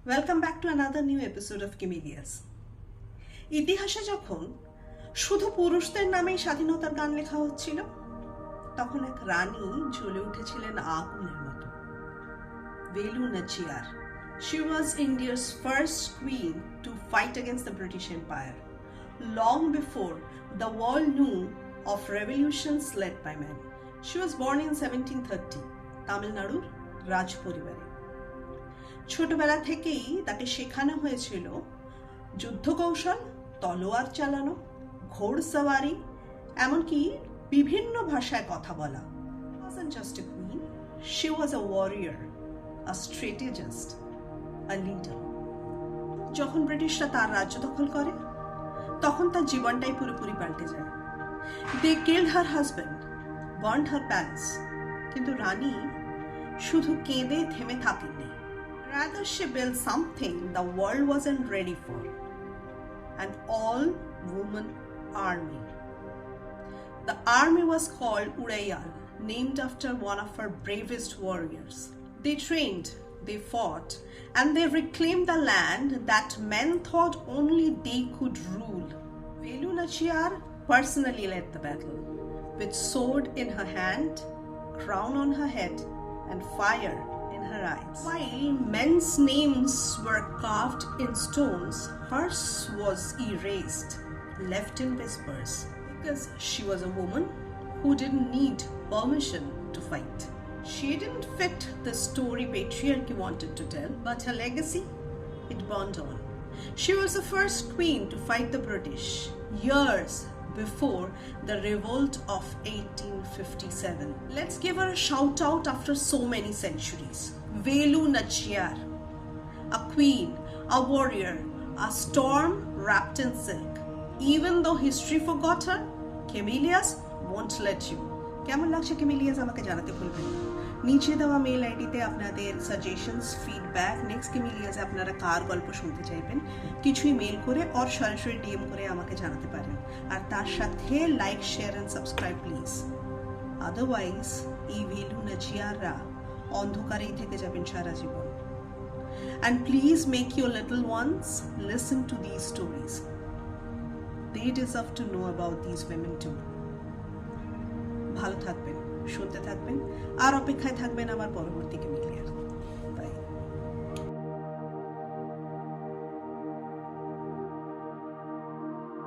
Welcome back to another new episode of কিমিলিয়াস। ইতিহাসে যখন শুধু পুরুষদের নামেই স্বাধীনতার গান লেখা হচ্ছিল, তখন এক রানী জ্বলে উঠেছিলেন আগুনের মতো। ভেলু নাচিয়ার। She was India's first queen to fight against the British Empire, long before the world knew of revolutions led by men. She was born in 1730, Tamil Nadu, রাজ পরিবারে। ছোটবেলা থেকেই তাকে শেখানো হয়েছিল যুদ্ধ কৌশল, তলোয়ার চালানো, ঘোড়সওয়ারি, এমনকি বিভিন্ন ভাষায় কথা বলা। She wasn't just a queen, she was a warrior, a strategist, a leader. যখন ব্রিটিশরা তার রাজ্য দখল করে, তখন তার জীবনটাই পুরোপুরি পাল্টে যায়। They killed her husband, burned her palace. কিন্তু রানী শুধু কেঁদে থেমে থাকেননি। Rather, she built something the world wasn't ready for, an all-woman army. The army was called Udayal, named after one of her bravest warriors. They trained, they fought, and they reclaimed the land that men thought only they could rule. Velu Nachiar personally led the battle, with sword in her hand, crown on her head, and fire in her eyes. While men's names were carved in stones, hers was erased, left in whispers, because she was a woman who didn't need permission to fight. She didn't fit the story patriarchy wanted to tell, but her legacy, it burned on. She was the first queen to fight the British, years before the revolt of 1857. Let's give her a shout out after so many centuries. Velu Nachiar, a queen, a warrior, a storm wrapped in silk. Even though history forgot her, Camellias won't let you. কেমন লাগছে Camellias আমাকে জানাতে ভুলবেন না। নিচে দেওয়া mail আইডিতে আপনাদের সাজেশনস, ফিডব্যাক, নেক্সট Camellias আপনারা কার গল্প শুনতে চাইবেন কিছুই মেল করে আর সরাসরি ডিএম করে আমাকে জানাতে পারেন। আর তার সাথে like, share and subscribe please. Otherwise এই ভেলু নাচিয়াররা অন্ধকারেই থেকে যাবেন সারা জীবন। And please make your little ones listen to these stories. They deserve to know about these women too. ভালো থাকবেন, শুনতে থাকবেন আর অপেক্ষায় থাকবেন আমার পরবর্তী Camellias।